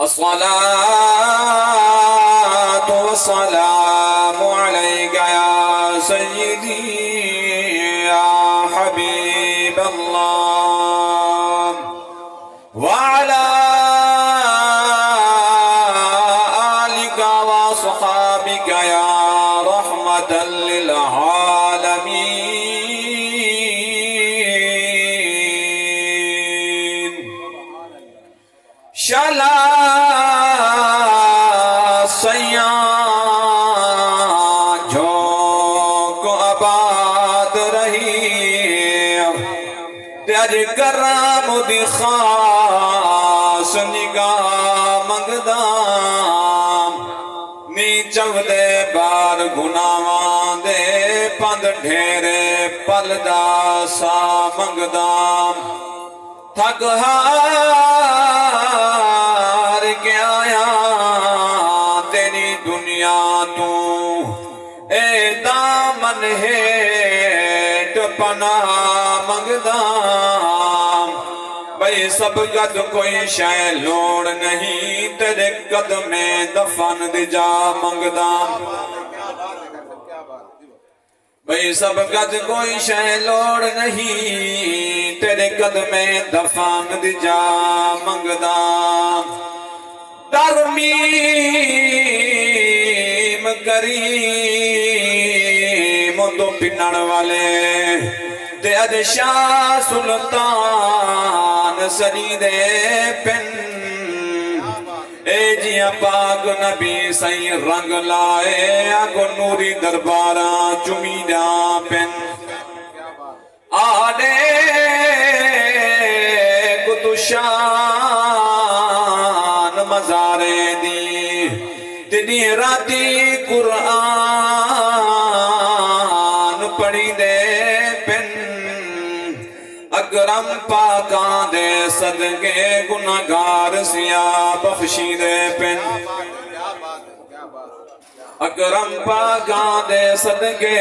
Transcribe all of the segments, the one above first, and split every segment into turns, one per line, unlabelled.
الصلاة والسلام عليك يا سيدي يا حبيب الله وعلى آلك وصحابك يا رحمة للعالمين شلا سیاں جو کو آباد رہی تیج کرم دی خاص نگاہ منگدام نیچو دے بار گناواں دے پند ڈھیرے پلدا سا منگدام تھک ہار کے آیا تیری دنیا تو اے دامن ہیٹ پناہ منگدام بھئی سب قد کوئی شے لوڑ نہیں تیرے قدمیں دفن دی جا منگدام بھئی سب قد کوئی شے لوڑ نہیں تیرے قدمیں دفن دی جا منگدام ترمیم کریم تو پنڑ والے تے اج شاہ سلطان سری دے پن اے جیاں پاک نبی سائیں رنگ لائے آگو نوری درباراں چمی دا پن آدے کتو شان مزارے دی تیری راتی قرآن پڑھی دے پن اکرم پاکاں دے صدقے گناہگار سیاہ بخشی دے پن اکرم پاکاں دے صدقے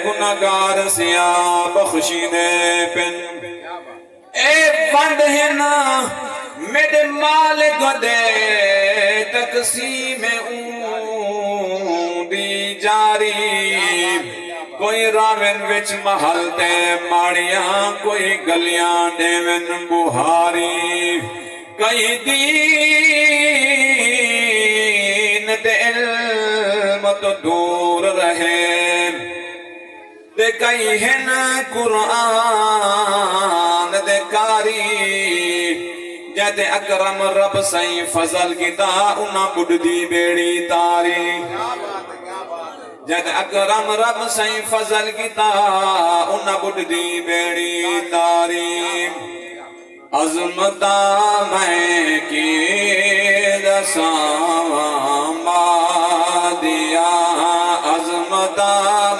گناہگار سیاہ بخشی دے پن اے بند ہنا میرے مالک دے تقسیم اون دی جاری کوئی راوین وچ محل تے ماڑیاں کوئی گلیاں دیوین بہاری کئی دین تے علم تو دور رہے تے کئی ہن قرآن دے کاری جیتے اکرم رب سائیں فضل کیتا انہاں بڑھ دی بیڑی تاری جد اکرم رب سائیں فضل کیتا انہاں بڑھ دی بیڑی تاری عظمتہ میں کی دساں مادیا عظمتہ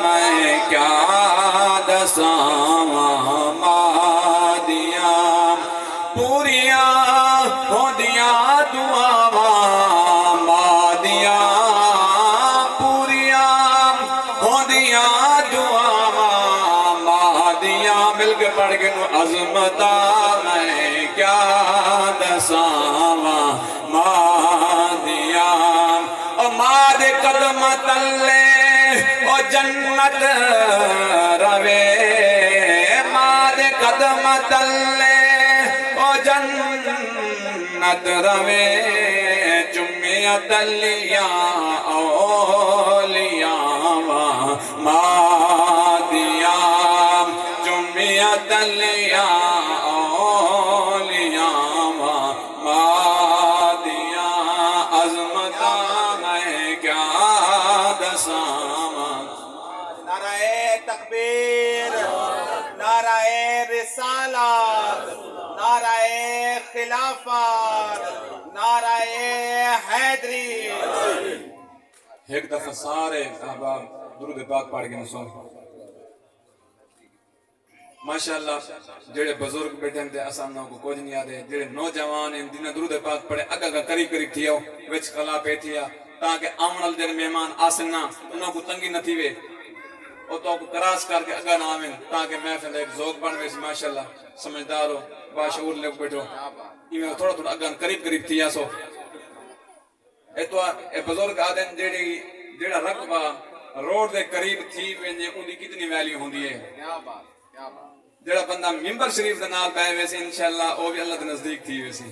میں کیا دساں مادیا پوریاں ہو دیا دعاواں مادیا پوریاں ہو دیا دعاواں مادیا مل کے پڑھ کے نو عظمتہ میں کیا دساں مادیا او ماد قدم تلے او جنت روے ماد قدم تلے او جنت روے چمیت لیاں اولیاں مادیاں چمیت لیاں اولیاں مادیاں عظمتہ میں کیا دساں
نعرہ تکبیر نعرہ رسالت نعرہ خلافت نعرہ حیدری
ایک دفعہ سارے احباب درود پاک پڑھ کے نسو ماشاءاللہ جڑے بزرگ بیٹھے ہیں اسامنا کو کچھ نہیں آدھے جڑے نوجوان ہیں جنہیں درود پاک پڑھے اگا قریب قریب تھیا وچ خلا پہ تھیا تاکہ آمنال جن مہمان آسنا انہوں کو تنگی نہ تھی وے اور تو کو کراس کر کے اگا نہ آمین تاکہ محفل ایک ذوق بن ویس ماشاءاللہ سمجھدار ہو باشعور لوگ بیٹھو یہ تھوڑا تھوڑا اگا قریب قریب تھیا سو اے بزرگ آدن جیڑا رقبہ روڈ دے قریب تھی ویندے اندی کتنی ویلیو ہوندی ہے.
کیا بات کیا بات
جیڑا بندہ ممبر شریف دے نال پے ویسے انشاءاللہ او بھی اللہ دے نزدیک تھی ویسی.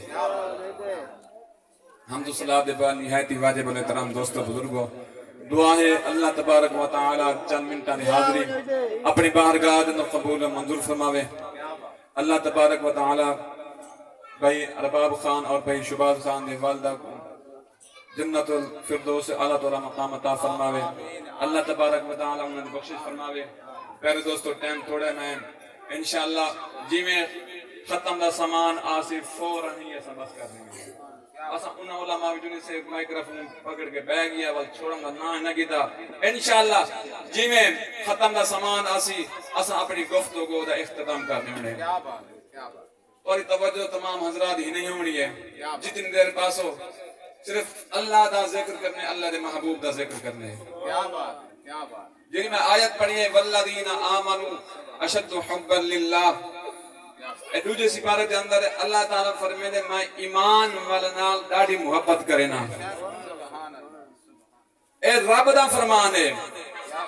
ہم تو صلاح دے بعد نہایت ہی واجب الاحترام دوستو بزرگو دعا ہے اللہ تبارک و تعالی چند منٹاں دی حاضری اپنی بارگاہ دے قبول و منظور فرماوے. اللہ تبارک و تعالی بھائی ارباب خان اور بھائی شباز خان دے والدہ کو جنت الفردوس اعلیٰ تعالی مقام عطا فرماوے. اللہ تبارک و تعالی انہیں بخشش فرماوے. پیارے دوستو ٹائم تھوڑا میں انشاءاللہ جی میں ختم دا سامان آسی فوراً ہی ایسا بس کر دیں گے. اسا ان علماء جنہیں سے مائکروفون پکڑ کے بیگ گیا وال چھوڑوں گا نہ گیتا انشاءاللہ جی میں ختم دا سامان آسی اسا اپنی گفتگو دا اختتام کر دیں گے.
کیا بات ہے کیا بات
اور توجہ تمام حضرات ہی نہیں ہونی ہے جتنی دیر پاسو صرف اللہ دا ذکر کرنے اللہ دے محبوب دا ذکر کرنے.
کیا بات کیا بات
جنہی میں آیت پڑھی ہے والذین آمنوا اشد حبا للہ. اے دوجہ سپارے دے اندر اللہ تعالیٰ فرمے دے میں ایمان والنال ڈاڑی محبت کرنا. اے رب دا فرمان ہے.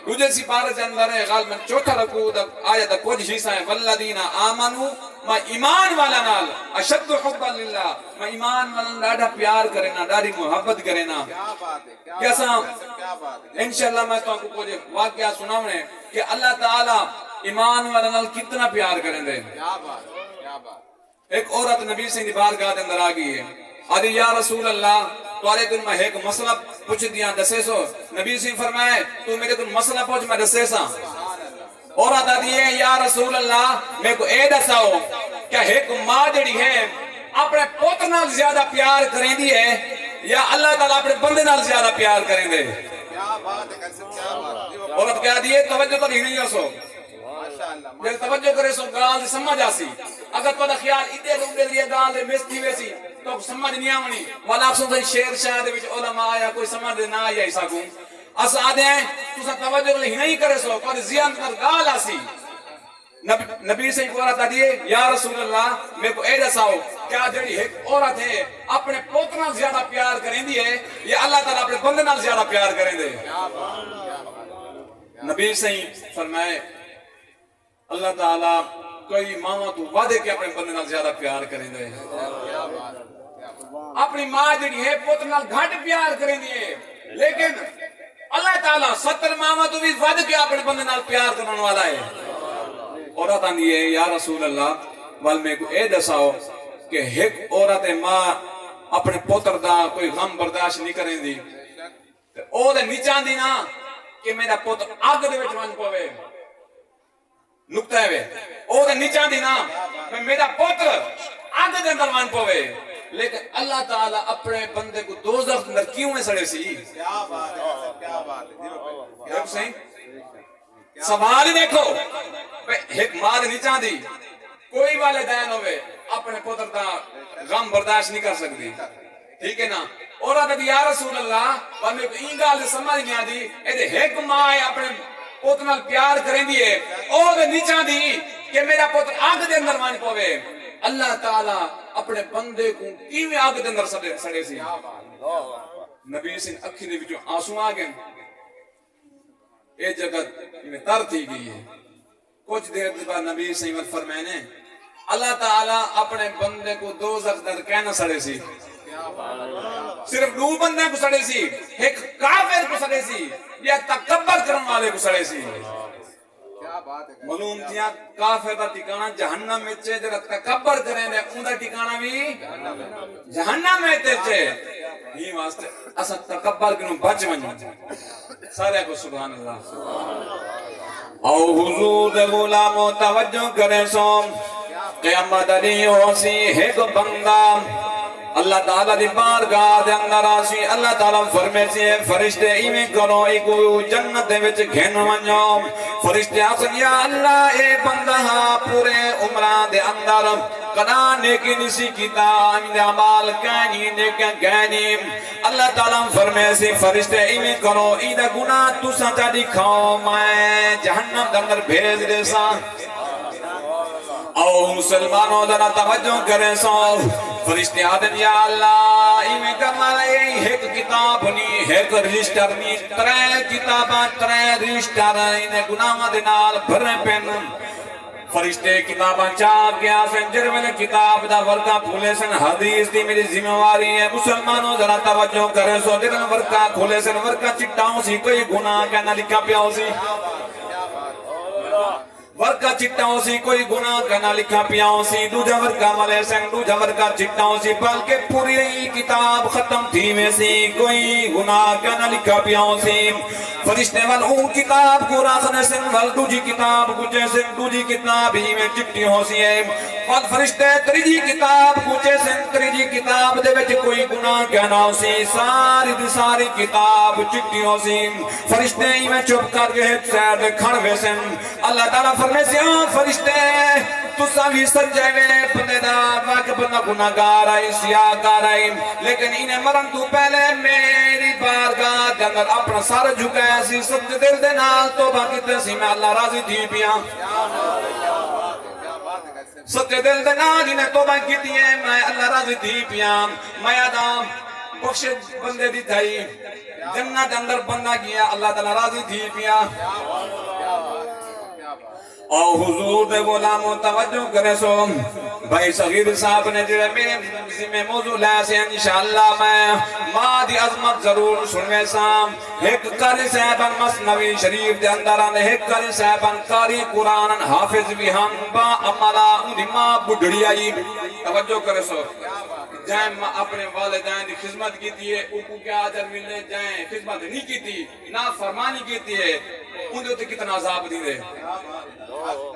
دوجہ سپارے دے اندر ہے غالباً چوتھا رکوع دا آیت دا کچھ حصہ ہے والذین آمنوا میں ایمان والنال اشد حبا للہ میں ایمان والنال ڈاڑا پیار کرنا ڈاڑی محبت کرنا.
کیا بات ہے
کیسا
کیا بات ہے
انشاءاللہ میں تو آپ کو کچھ واقعہ سناؤں کہ اللہ تعالیٰ ایمان والنال کتنا پیار کریں دے.
کیا بات کیا بات
ایک عورت نبی سے دی بارگاہ دے اندر آ گئی ہے. آدھی یا رسول اللہ تمہارے کن میں ایک مسئلہ پوچھ دیا دسے سو. نبی سے فرمائے تو میرے کن مسئلہ پوچھ میں دسے سا. عورت آدھی ہے یا رسول اللہ میں کو اے دساؤ کیا ایک ماں جڑی ہے اپنے پوتر نال زیادہ پیار کریں دی ہے یا اللہ تعالیٰ اپنے بندے نال زیادہ پیار کریں دے.
کیا بات ہے کیا بات
عورت کہہ دیئے توجہ تو نہیں ہو سو
ماشاءاللہ
جب توجہ کرے سو گال دے سمجھ آسی. اگر تو دا خیال ادھے روپ دے لیے گال دے مستی ویسی تو سمجھ نہیں آمنی والا آپ سن سے شیر شاہ دے وچ علماء یا کوئی سمجھ دے نہ آئی ایسا کون اس آدھے ہیں تو سا توجہ کرے ہی نہیں کرے سو کوئی زیان کر گال آسی. نبی سے ایک عورت آدھیے یا رسول اللہ میں کو اے دساؤ کیا جڑی ایک عورت ہے اپنے پوتر نال زیادہ پیار کریں دی ہے یا اللہ تعالیٰ اپنے بندے نال زیادہ پیار کریں دے. نبی سے فرمائے اللہ تعالیٰ کوئی ماما تو وعدے کہ اپنے بندے نال زیادہ پیار کریں دے. اپنی ماں جڑی ہے پوتر نال گھٹ پیار کریں دی ہے لیکن اللہ تعالیٰ 70 ماما تو بھی وعدے کہ اپنے بندے نال پیار کرنے والا ہے. عورت آندی ہے یا رسول اللہ وال میں کو اے دساؤ کہ ایک عورت ماں اپنے پوتر دا کوئی غم برداشت نہیں کریں دی او دے نیچان دی نا کہ میرا پوتر آگ دے وچ ون پوے نکتہ ہے او دے نیچان دی نا کہ میرا پوتر آگ دے اندر ون پوے لیکن اللہ تعالیٰ اپنے بندے کو دوزخ اندر کیوں میں سڑے سی.
کیا بات ہے کیا بات ہے
صحیح سوال ہی دیکھو ایک ماں نیچان دی کوئی والدین ہوئے اپنے پوتر دا غم برداشت نہیں کر سکتی. ٹھیک ہے نا. عورت دی یا رسول اللہ پر میں کو این گال سمجھ نہیں آتی اے ایک ماں اپنے پوتر نال پیار کریں دی ہے او دے نیچان دی کہ میرا پوتر آگ دے اندر مان پوے. اللہ تعالیٰ اپنے بندے کو کیویں آگ دے اندر سڑے سی. نبی سے اکھی دے وچوں آنسو آ گئے. اے جگت میں تر تھی گئی ہے. کچھ دیر بعد نبی صلی اللہ علیہ وسلم فرمائے اللہ تعالیٰ اپنے بندے کو دوزخ در کہنا سڑے سی. صرف دو بندے کو سڑے سی ایک کافر کو سڑے سی یا تکبر کرنے والے کو سڑے سی. معلوم تھیا کافر دا ٹھکانہ جہنم میں چے جڑا تکبر کریں دے ان دا ٹھکانہ بھی جہنم میں چے. یہ واسطے اسا تکبر کنوں بچ ونجو سارے کو سبحان اللہ. او حضور دے غلامو توجہ کریں سو قیامت دی ہو سی ایک بندہ اللہ تعالیٰ دی بارگاہ دے اندر آسی. اللہ تعالیٰ فرمے سی فرشتے ایویں کرو ایکو جنت دے وچ گھن ونجو. فرشتے آسن یا اللہ اے بندہ پورے عمران دے اندر کنا نیکی نسی کیتا امید عمال کانی نیکن کانی. اللہ تعالیٰ فرمے سی فرشتے ایویں کرو ایدہ گناہ تو سچا دکھاؤ میں جہنم دے اندر بھیج دے سا. او مسلمانوں ذرا توجہ کریں سو فرشتے آدم یا اللہ ایویں کمال ایک کتاب ایک رجسٹر نہیں 3 کتاباں 3 رجسٹر انہیں گناہاں دے نال بھرے پین فرشتے کتاباں چاپ گیا سن جر میں نے کتاب دا ورقہ کھولے سن حدیث دی میری ذمہ واری ہے مسلمانوں ذرا توجہ کرے سو جرن ورقہ کھولے سن ورقہ چٹاؤں سی کوئی گناہ کہنا لکھا پیا ہو سی ورقہ چٹاؤں سی کوئی گناہ کہنا لکھا پیا ہو سی دوجہ ورقہ والے سن دوجہ ورقہ چٹاؤں سی بلکہ پوری کتاب ختم تھی میں سی کوئی گناہ کہنا لکھا پیا ہو سی فرشتے وال اون کتاب کو راخنے سن وال دوجی کتاب کچھے سن دوجی کتاب ہی میں چپٹی ہو سی ہے وال فرشتے تریجی کتاب کچھے سن تریجی کتاب دے وچ کوئی گناہ کہنا ہو سی ساری دی ساری کتاب چپٹی ہو سی فرشتے ہی میں چپ کر کے سیر دے کھڑوے سن اللہ تعالیٰ فرمے سے فرشتے تو ساوی سجے میں بندے دا واقع بندہ گناہگار آئی سیاہگار آئی لیکن انہیں مرن تو پہلے میری بارگاہ دے اندر اپنا سارا جھکایا سی سچ دل دے نال توبہ کیتے سی میں اللہ راضی تھی پیا سچ دل دے نال انہیں توبہ کیتی ہے میں اللہ راضی تھی پیا میں آدم بخش بندے دی تھائی جنت اندر بندہ کیا اللہ تعالیٰ راضی تھی پیا اور حضور دے غلاموں توجہ کرے سو بھائی صغیر صاحب نے جڑے میں موضوع لائے سے انشاءاللہ میں ماں دی عظمت ضرور سنوے سام ایک قاری صاحبان مثنوی شریف دے اندر آنے ایک قاری صاحبان قاری قرآن حافظ بھی ہم با عملہ انہی ماں بڑھڑی آئی توجہ کرے سو جائیں اپنے والدین دی خدمت کیتی ہے اوپو کیا آجر ملنے جائیں خدمت نہیں کیتی نا فرمانی کیتی ہے ان دے کتنا عذاب دی دے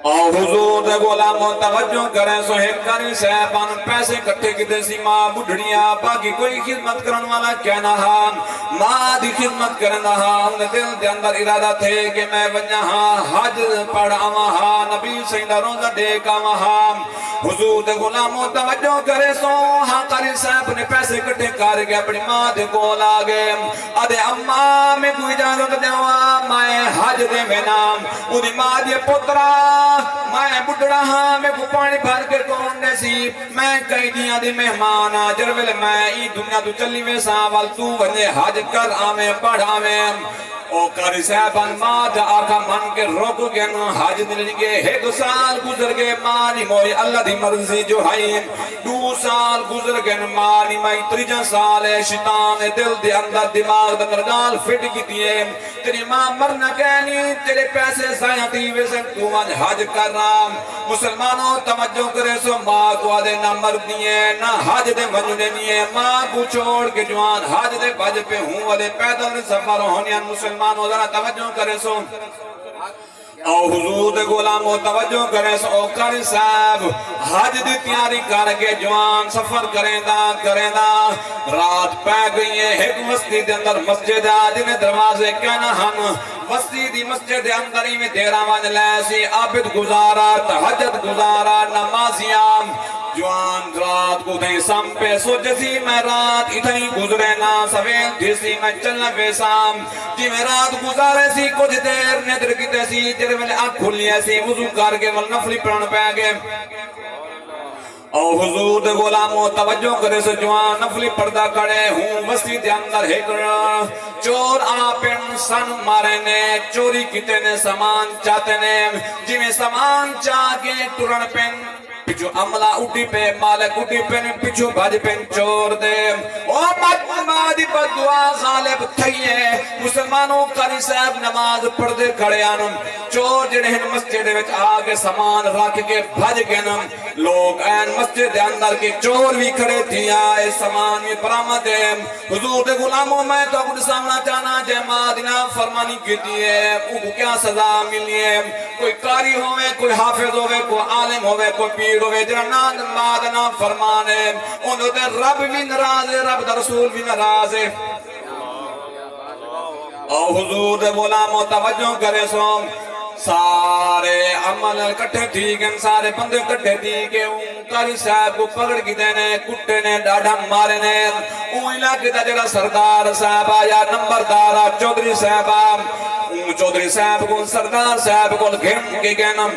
اور حضور دے غلاموں توجہ کریں سو ایک قاری صاحبان پیسے کٹھے کیتے سی ماں بڑھڑیاں باقی کوئی خدمت کرن والا کہنا ہاں ماں دی خدمت کرنا ہاں ان دل دے اندر ارادہ تھے کہ میں ونیا ہاں حج پڑھ آواں ہاں نبی سیدہ روزہ ڈیک آواں ہاں حضور دے غلاموں توجہ کرے سو ہاں قاری صاحب نے پیسے کٹھے کر کے اپنی ماں دے کول آ گئے آدھے اماں میں کوئی اجازت دیواں میں حج دے میں نام انہی ماں دی پترا میں بڑھڑا ہاں میں کو پانی بھر کے کون دے سی میں کئی دیاں دی مہمان جرویل میں ای دنیا تو چلی میں ساوال تو ونجے حج کر آمیں پڑھ آمیں او قاری صاحبان ماں جا آقا من کے روک گئن حج دلن گے ایک سال گزر گئے مانی موئی اللہ دی مرضی جو ہے 2 سال گزر گئن مانی موئی 3 سال شیطان دل دے اندر دماغ دے اندر فٹ کی ہے تیری ماں مرنا کہنی تیرے پیسے ضائع تھی ویسے تو آج حج کر رہا مسلمانوں توجہ کرے سو ماں کو آدھے نہ مر دیئے نہ حج دے منجنے دیئے ماں کو چھوڑ کے جوان حج دے بج پہ ہوں والے پیدل سفر ہونیان مسلمانوں ذرا توجہ کرے سو او حضور دے غلاموں توجہ کرے سو او قاری صاحب حج دی تیاری کر کے جوان سفر کریں دا رات پہ گئی ہے ایک مسجد دے اندر مسجد جنہیں دروازے کہنا ہن مسجد دی مسجد دے اندر ہی میں دیرہ وانج لیسی عابد گزارا تہجد گزارا نمازیاں جوان رات کو دیں سام پہ سوچسی میں رات اتنی گزرے نا سویل دیسی میں چلنا پہ سام جی میں رات گزارے سی کچھ دیر ندر کی تیسی جرے میں نے آنکھ کھولی ایسی وضو کر کے والنفلی پران پہ آگے او حضور دے غلاموں توجہ کرے سے جوان نفلی پردہ کڑے ہوں مسجد اندر ایک چور آپن سن مارے نے چوری کیتے نے سامان چاہتے نے جی میں سامان چاہ کے ٹرن پن پچھو عملہ اٹھی پہ مالک اٹھی پہ پچھو بھاج پہ چور دے او مادی پر دعا غالب تھئیے مسلمانوں قاری صاحب نماز پڑھ دے کھڑے آنم چور جنہیں مسجد وچ آگے سامان رکھ کے بھاج گئے نم لوگ این مسجد اندر کے چور بھی کھڑے تھی آئے سامان یہ برآمد ہے حضور دے غلاموں میں تو اپنے سامنا چاہنا جے مادینہ فرمانی کیتی ہے ان کو کیا سزا ملی ہے کوئی قاری ہوئے کوئی حافظ ہوئے کوئی عالم ہوئے کوئی پیر ہوئے جنان مادینہ فرمانے انہوں دے رب بھی نراز ہے رب دا رسول بھی نراز ہے او حضور دے غلاموں توجہ کرے سو سارے عمل کٹھے تھی گئن سارے بندے کٹھے تھی کہ قاری صاحب کو پکڑ کی دینے کٹے نے ڈاڑھا مارے نے علاقے دا جڑا سردار صاحب یا نمبردار چودھری صاحب چودھری صاحب کو سردار صاحب کو گھن کے کہنا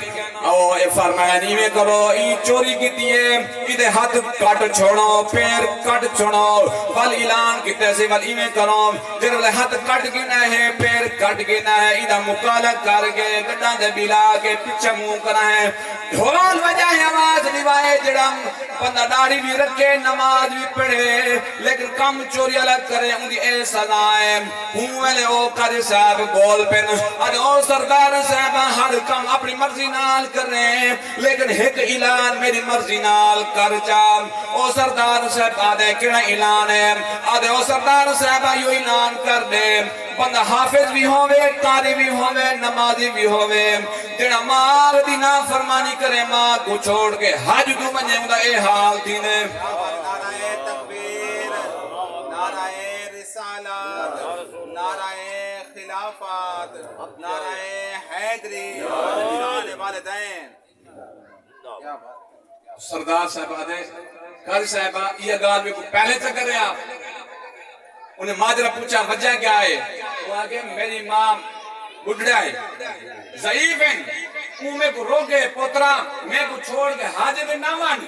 او اے فرمایا نہیں میں کرو ای چوری کی دیئے ادھے ہاتھ کٹ چھوڑو پیر کٹ چھوڑو وال اعلان کیتے سے وال ایمیں کرو جنہوں ہاتھ کٹ گنا ہے پیر کٹ گنا ہے ادھا مقالہ کر کے گڑا دے بلا کے پچھا منہ کرا ہے ڈھول وجہ آواز دیوائے جڑم بندہ داڑھی بھی رکھے نماز بھی پڑھے لیکن کم چوری الگ کرے ان دی اے سزائے ہوں ویلے او قاری صاحب بول پین آج او سردار صاحب ہر کم اپنی مرضی نال کر رہے ہیں لیکن ایک اعلان میری مرضی نال کر جا او سردار صاحب آدھے کیڑا اعلان ہے آدھے او سردار صاحب یو اعلان کر دے بندہ حافظ بھی ہوئے قاری بھی ہوئے نمازی بھی ہوئے جڑا ماں دی نافرمانی کرے ماں کو چھوڑ کے حج تو بنے مدہ اے حال تھی نے
نعرہ تکبیر نعرہ رسالت نعرہ خلافت نعرہ حیدری نعرہ والدین
سردار صاحب آدھے قاری صاحب یہ گال میں پہلے سے کر رہے آپ انہیں ماجرہ پوچھا وجہ کیا ہے وہ آگے میری ماں بڑھڑا ہے ضعیف ہیں میں کو روکے پوترا میں کو چھوڑ کے حاجے میں نہ مان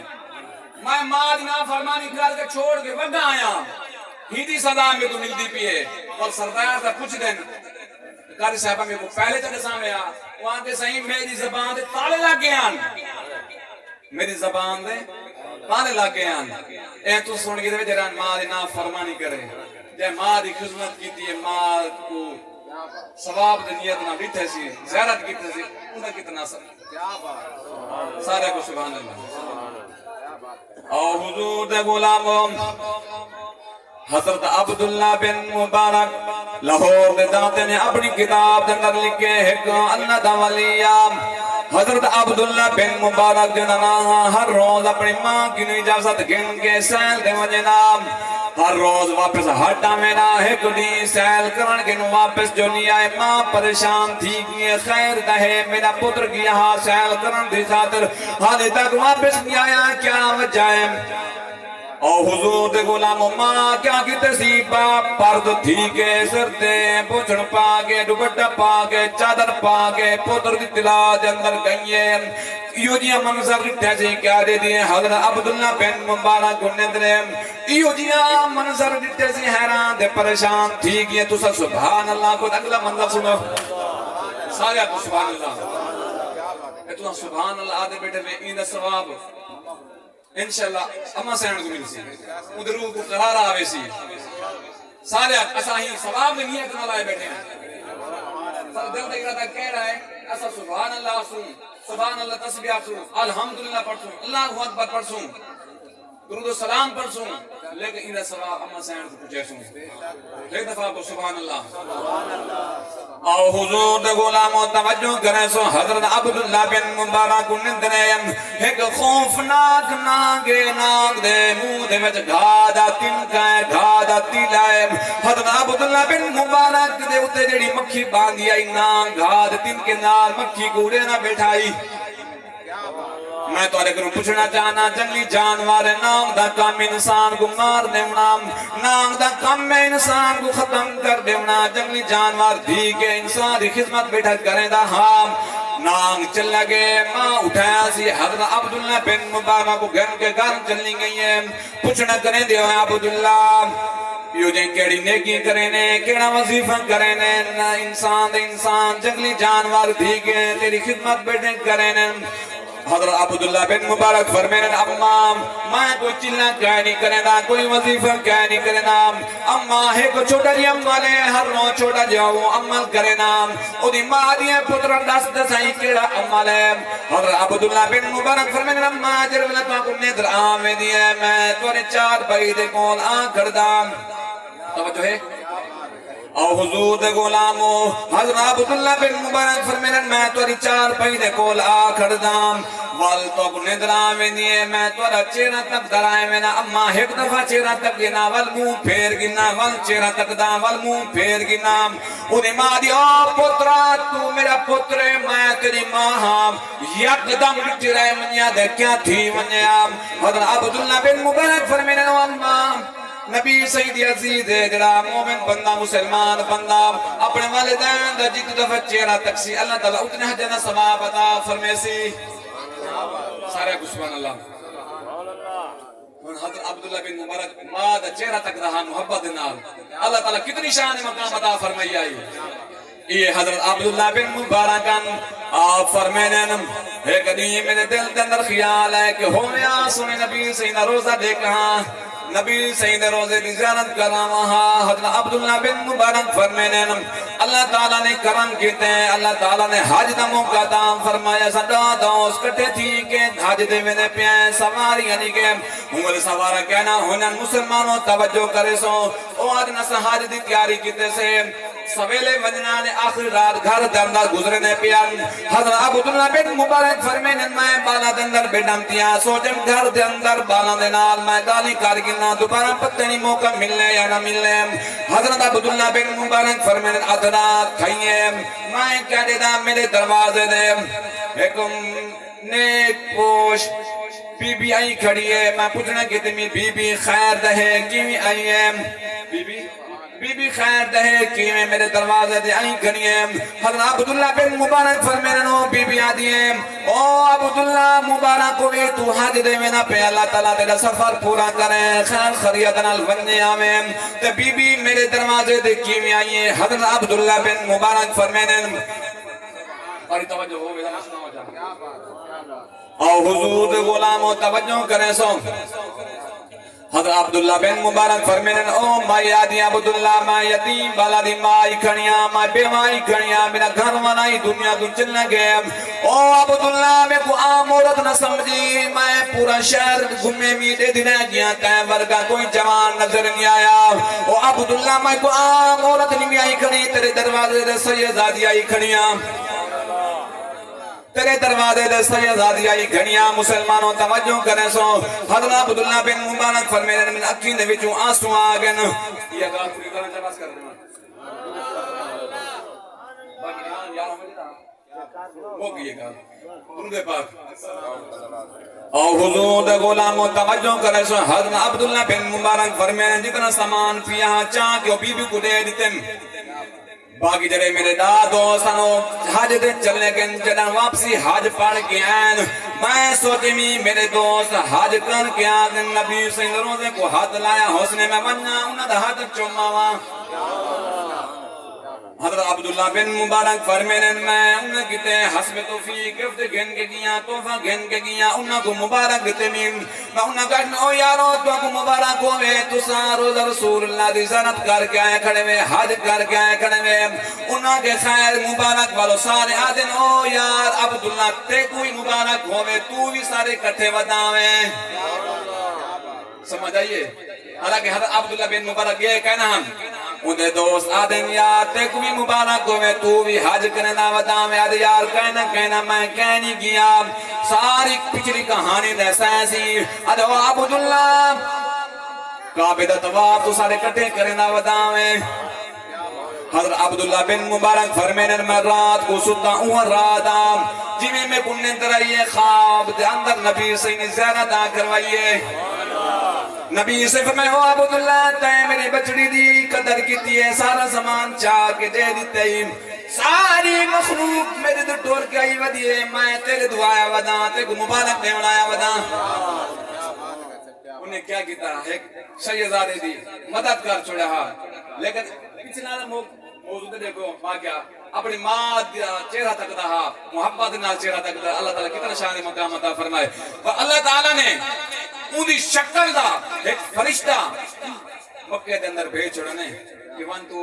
میں ماں دی نافرمانی کر کے چھوڑ کے وگا آیا ہی دی صدا میں تو ملتی پی ہے اور سردار سے پوچھ دیں قاری صاحبہ میں کو پہلے چکے سامنے آ وہاں کے صحیح میری زبان دے تالے لگ گئے آن میری زبان دے تالے لگ گئے آن اے تو سن گئے دے جران ماں دی نافرمانی کرے جے ماں دی خدمت کی تھی ماں کو ثواب دی نیت نہ بیٹھے سی زیارت کی تھی انہیں کتنا سب سارے کو سبحان اللہ او حضور دے غلاموں حضرت عبداللہ بن مبارک لاہور دے داتے نے اپنی کتاب دے اندر لکھے ایک اللہ دا ولیہ حضرت عبداللہ بن مبارک جنانا ہر روز اپنی ماں کی اجازت گن کے سیل دے وجنا ہر روز واپس ہٹا میں نہ ایک دی سیل کرن کے واپس جو نہیں آئے ماں پریشان تھی کہ خیر دہے میرا پتر کی یہاں سیل کرن دی خاطر حالی تک واپس نہیں آیا کیا وجہ ہے او حضور دے غلاموں ماں کیا کی تصیبہ پرد تھی کے سرتے پوچھن پا کے دوپٹہ پا کے چادر پا کے پتر دی تلا دے اندر گئیے ایو جیاں منظر رکھتے سے کیا دے دیئے حضرت عبداللہ بن مبارک گنے ایو جیاں منظر رکھتے سے حیران دے پریشان تھی گئے تو سبحان اللہ کو اگلا منظر سنو سارے آپ سبحان اللہ تو سبحان اللہ آدھے بیٹھے میں این ثواب انشاءاللہ اما سینڈ کو مل سی ادھر روح کو قرار آوے سی سارے اسا ہی ثواب میں نیت نہ لائے بیٹھے ہیں سب دل دیکھ رہا تھا کہہ رہا ہے اسا سبحان اللہ سن سبحان اللہ تسبیح سن الحمدللہ پڑھ سن اللہ اکبر پڑھ سن درود و سلام پڑھ سن لیکن انہیں ثواب اما سینڈ کو پوچھے سن ایک دفعہ کو سبحان اللہ او حضور دے غلاموں توجہ کریں سو حضرت عبداللہ بن مبارک نندنے ایک خوفناک ناگے ناگ دے منہ دے وچ گھادا تنکا ہے گھادا تیلا ہے حضرت عبداللہ بن مبارک دے اتے جڑی مکھی باندھی آئی ناگ گھاد تنکے نال مکھی کوڑے نہ بیٹھائی میں تو آرے کروں پوچھنا چاہنا جنگلی جانوار نام دا کام انسان کو مار دیونا نام دا کام میں انسان کو ختم کر دیونا جنگلی جانوار دی کے انسان دی خدمت بیٹھا کریں دا ہام نام چل لگے ماں اٹھایا سی حضرت عبداللہ بن مبارک کو گھر کے گھر چلنی گئی ہے پوچھنا کریں دیو ہے عبداللہ یو جن کیڑی نیکی کرینے کیڑا وظیفہ کرینے انسان جنگلی جانوار دی کے تیری خدمت بیٹھے کرینے حضرت عبداللہ بن مبارک فرمینے امام میں کوئی چلنا کیا نہیں کرنا کوئی وظیفہ کیا نہیں کرنا اما ہے کو چھوٹا جی امال ہے ہر رو چھوٹا جاؤ عمل کرنا او دی ماں دیئے پتر دس دسائی کیڑا عمل ہے حضرت عبداللہ بن مبارک فرمینے اما جرولہ تو کو نیدر آمے دیئے میں تونے چار بھائی دے کون آکھر دام توجہ ہے او حضور دے غلاموں حضرت عبداللہ بن مبارک فرمینے میں توری چار پہیدے کول آکھڑ دام وال تو کو ندرہ میں دیئے میں تورا چیرہ تک درائے میں نا اما ایک دفعہ چیرہ تک گنا وال مون پھیر گنا وال چیرہ تک دا وال مون پھیر گنا انہیں ماں دی او پترہ تو میرا پترے میں تیری ماں ہاں یک دم رٹی رہے منیا دے کیا تھی منیا حضرت عبداللہ بن مبارک فرمینے اما نبی سید عزیز ہے جڑا مومن بندہ مسلمان بندہ اپنے والدین دا جت دفعہ چہرہ تک سی اللہ تعالیٰ اتنے حجنہ ثواب عطا فرمے سی سارے کو سبحان اللہ حضرت عبداللہ بن مبارک ماں دا چہرہ تک رہا محبت نال اللہ تعالیٰ کتنی شان مقام عطا فرمائی آئی یہ حضرت عبداللہ بن مبارکن آپ فرمینے ایک قدیم میرے دل کے اندر خیال ہے کہ ہو میں آسونے نبی سیدہ روزہ دیکھا نبی سید روزے دی زیارت کرا وہاں حضرت عبداللہ بن مبارک فرمینے اللہ تعالیٰ نے کرم کیتے ہیں اللہ تعالیٰ نے حج دا موقع دام فرمایا سڈا دوست کٹے تھی کہ حج دے میں نے پیائیں سواری یعنی کہ ہوں سوارا کہنا ہونا مسلمانوں توجہ کرے سو او آج نسا حج دی تیاری کیتے سے سویلے وجنا نے آخری رات گھر دندر گزرے نے پیان حضرت عبداللہ بن مبارک فرمینے میں بالا دندر بیڈم تیا سوچم گھر دندر بالا دنال میں گالی کارگنا دوبارہ پتہ نہیں موقع ملنے یا نہ ملنے حضرت عبداللہ بن مبارک فرمینے ادرات کھائیے میں کیا دیدا میرے دروازے دے ایکم نیک پوش بی بی آئی کھڑی ہے میں پوچھنا کہ تمہیں بی بی خیر دہے کیویں آئی ہے بی بی خیر دہے کیویں میرے دروازے دے آئی کھڑی ہے حضرت عبداللہ بن مبارک فرمینے نو بی بی آدھی ہے او عبداللہ مبارک ہوئے تو حج دے میں نہ پہ اللہ تعالیٰ تیرا سفر پورا کرے خیر خریت نال وننے آمیں تے بی بی میرے دروازے دے کیویں آئی ہے حضرت عبداللہ بن مبارک فرمینے اور توجہ ہو گیا مسنا ہو جا او حضور دے غلاموں توجہ کریں سو حضرت عبداللہ بن مبارک فرمینے او مائی آدھی عبداللہ مائی یتیم بالا دی مائی کھڑیاں مائی بے مائی کھڑیاں میرا گھر منائی دنیا دن چلنے گئے او عبداللہ میں کو عام عورت نہ سمجھی میں پورا شہر گھومے میدے دینے گیا کہیں ورگا کوئی جوان نظر نہیں آیا او عبداللہ میں کو عام عورت نہیں آئی کھڑی تیرے دروازے دے سیدادی آئی کھڑیاں تیرے دروازے دے سیدادی آئی گھڑیاں مسلمانوں توجہ کریں سو حضرت عبداللہ بن مبارک فرمینے من اکین دے وچوں آنسو آگن یہ گال پوری طرح چباس کر دیں وہ گئی گال درود پاک او حضور دے غلاموں توجہ کریں سو حضرت عبداللہ بن مبارک فرمینے جتنا سامان پیا چاہ کے بی بی کو دے دیتے باقی جڑے میرے دادو سنو حج دے چلنے کے جڑا واپسی حج پڑھ کے آئین میں سوچے میرے دوست حج کر کے آئین نبی صلی اللہ علیہ وسلم کو ہاتھ لایا حسنے میں بننا انہا دا ہاتھ چوماوا حضرت عبداللہ بن مبارک فرمینے میں انہا کتے حسب توفیق گفت گھن کے گیا توفہ گھن کے گیا انہا کو مبارک کتے میں انہا کہتے او یارو تو کو مبارک ہوئے تو سارو رسول اللہ دی زنت کر کے آئے کھڑے میں حج کر کے آئے کھڑے میں انہا کے خیر مبارک والو سارے آدن او یار عبداللہ تے کوئی مبارک ہوئے تو بھی سارے کٹھے وداویں سمجھ آئیے حالانکہ حضرت عبداللہ بن مبارک یہ کہنا ہم انہیں دوست آدھن یار تے کوئی مبارک ہوئے تو بھی حج کرنا ودا میں آدھ یار کہنا میں کہنی گیا ساری پچھلی کہانی دیسا ایسی آدھ او عبداللہ کعبہ دا طواف تو سارے کٹے کرنا ودا میں حضرت عبداللہ بن مبارک فرمینے میں رات کو ستا ہوں رات آم جی میں کننے درائیے خواب دے اندر نبی سے زیارت آ کروائیے نبی سے فرمائے ہو عبداللہ تے میری بچڑی دی قدر کیتی ہے سارا زمان چاہ کے دے دیتے ہی ساری مخلوق میرے دو ٹور کے آئی ودیے میں تیرے دعایا ودا تے کو مبارک دے وڑایا ودا انہیں کیا کیتا ایک شہزادے دی مدد کر چھوڑا ہاں لیکن پچھنا موضوع دے دیکھو واقعہ اپنی ماں چہرہ تک دا محبت نال چہرہ تک دا اللہ تعالیٰ کتنا شان مقام عطا فرمائے اور اللہ تعالیٰ نے اندھی شکل دا ایک فرشتہ مکہ دے اندر بھیج چھوڑنے کہ وان تو